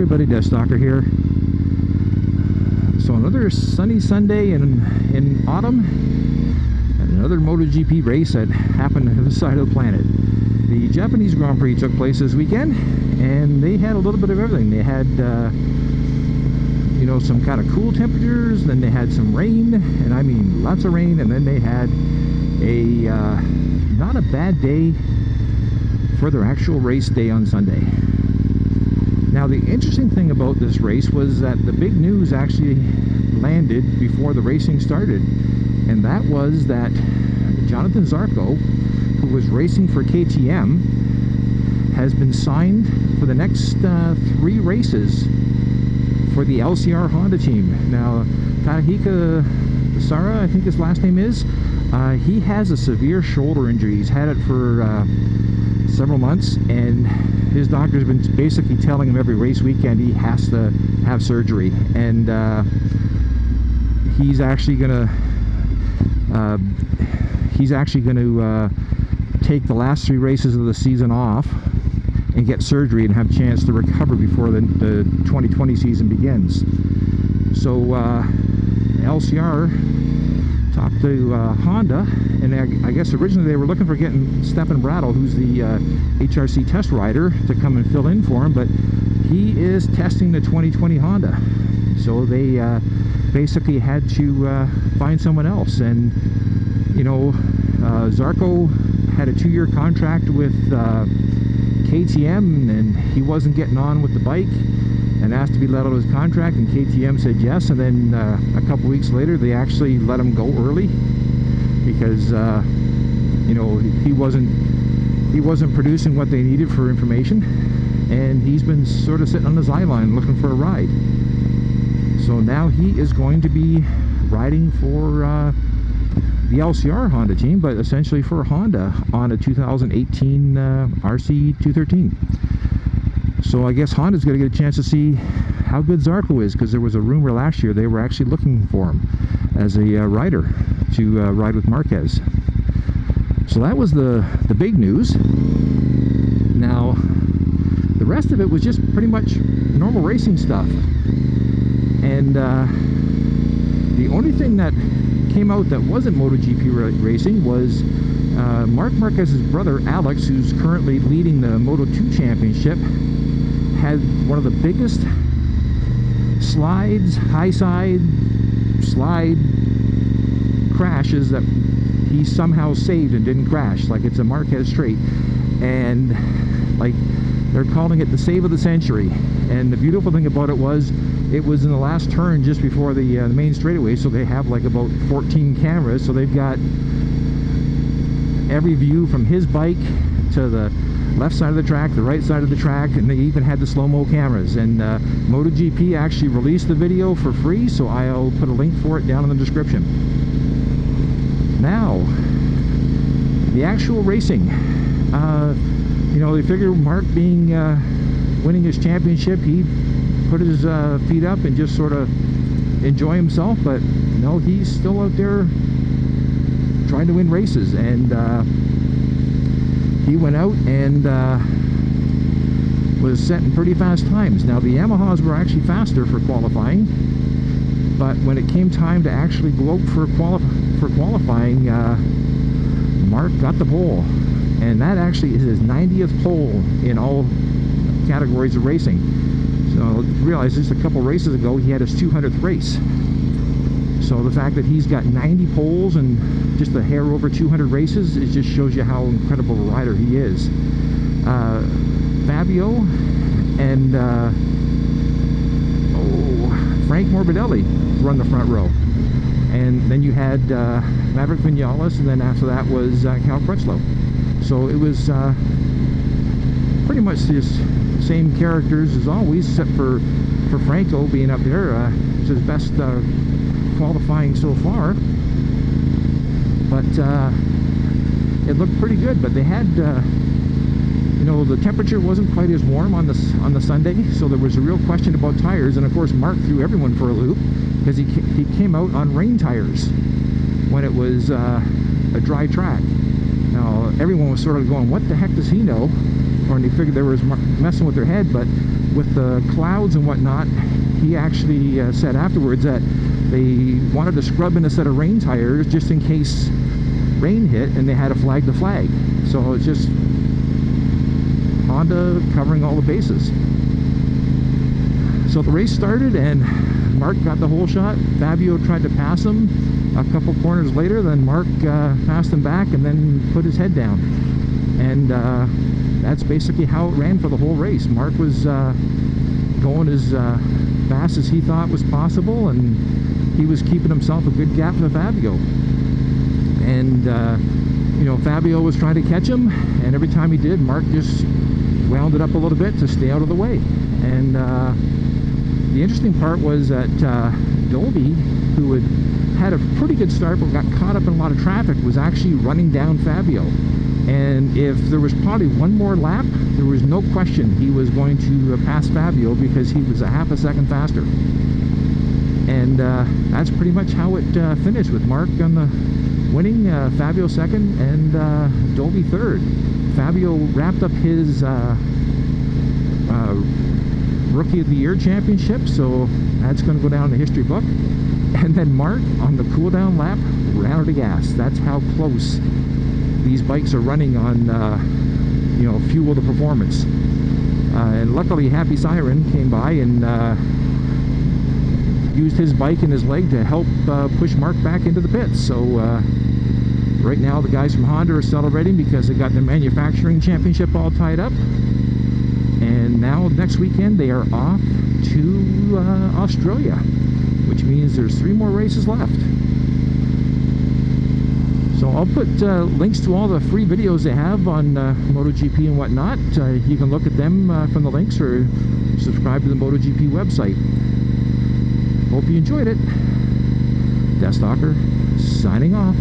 everybody, DeathsStalker here. So another sunny Sunday in autumn, and another MotoGP race that happened on the side of the planet. The Japanese Grand Prix took place this weekend, and they had a little bit of everything. They had you know, some kind of cool temperatures, then they had some rain, and I mean lots of rain, and then they had a not a bad day for their actual race day on Sunday. Now, the interesting thing about this race was that the big news actually landed before the racing started, and that was that Jonathan Zarco, who was racing for KTM, has been signed for the next 3 races for the LCR Honda team. Now, Tahika Sara, I think his last name is, he has a severe shoulder injury. He's had it for several months, and his doctor's been basically telling him every race weekend he has to have surgery, and he's actually gonna take the last 3 races of the season off and get surgery and have a chance to recover before the 2020 season begins. So LCR talked to Honda, and I guess originally they were looking for getting Stefan Bradl, who's the HRC test rider, to come and fill in for him, but he is testing the 2020 Honda. So they basically had to find someone else. And you know, Zarco had a 2-year contract with KTM, and he wasn't getting on with the bike and asked to be let out of his contract, and KTM said yes. And then a couple weeks later they actually let him go early because you know, he wasn't producing what they needed for information, and he's been sort of sitting on the sideline looking for a ride. So now he is going to be riding for the LCR Honda team, but essentially for Honda on a 2018 RC213. So I guess Honda's going to get a chance to see how good Zarco is, because there was a rumor last year they were actually looking for him as a rider to ride with Marquez. So that was the big news. Now, the rest of it was just pretty much normal racing stuff. And the only thing that came out that wasn't MotoGP racing was Marc Marquez's brother Alex, who's currently leading the Moto2 championship, had one of the biggest high side slide crashes that he somehow saved and didn't crash. Like, it's a Marquez straight, and like they're calling it the save of the century. And the beautiful thing about it was in the last turn just before the main straightaway, so they have like about 14 cameras, so they've got every view from his bike to the left side of the track, the right side of the track, and they even had the slow-mo cameras. And MotoGP actually released the video for free, so I'll put a link for it down in the description. Now, the actual racing. You know, they figure Marc being winning his championship, he put his feet up and just sort of enjoy himself, but no, he's still out there trying to win races. And he went out and was setting pretty fast times. Now, the Yamahas were actually faster for qualifying, but when it came time to actually go out for qualifying, Marc got the pole, and that actually is his 90th pole in all categories of racing. So realize just a couple races ago he had his 200th race. So the fact that he's got 90 poles and just a hair over 200 races, it just shows you how incredible a rider he is. Fabio and Frank Morbidelli run the front row, and then you had Maverick Vinales, and then after that was Cal Crutchlow. So it was pretty much just same characters as always, except for Franco being up there. It's his best qualifying so far, but it looked pretty good. But they had you know, the temperature wasn't quite as warm on the Sunday, so there was a real question about tires. And of course Marc threw everyone for a loop because he came out on rain tires when it was a dry track. Now everyone was sort of going, what the heck does he know? or they figured they were messing with their head, but with the clouds and whatnot, he actually said afterwards that they wanted to scrub in a set of rain tires just in case rain hit and they had to flag the flag. So it's just Honda covering all the bases. So the race started and Marc got the whole shot. Fabio tried to pass him a couple corners later, then Marc passed him back and then put his head down. And that's basically how it ran for the whole race. Marc was going as fast as he thought was possible, and he was keeping himself a good gap to Fabio. And you know, Fabio was trying to catch him, and every time he did, Marc just wound it up a little bit to stay out of the way. And the interesting part was that Dolby, who had a pretty good start but got caught up in a lot of traffic, was actually running down Fabio. And if there was probably one more lap, there was no question he was going to pass Fabio, because he was a half a second faster. And that's pretty much how it finished, with Marc on the winning, Fabio second, and Dolby third. Fabio wrapped up his Rookie of the Year championship, so that's going to go down in the history book. And then Marc, on the cool down lap, ran out of gas. That's how close these bikes are running on you know, fuel to performance. And luckily Happy Siren came by and used his bike and his leg to help push Marc back into the pits. So right now the guys from Honda are celebrating because they got the manufacturing championship all tied up. And now next weekend they are off to Australia, which means there's 3 more races left. So I'll put links to all the free videos they have on MotoGP and whatnot. You can look at them from the links, or subscribe to the MotoGP website. Hope you enjoyed it. DeathsStalker signing off.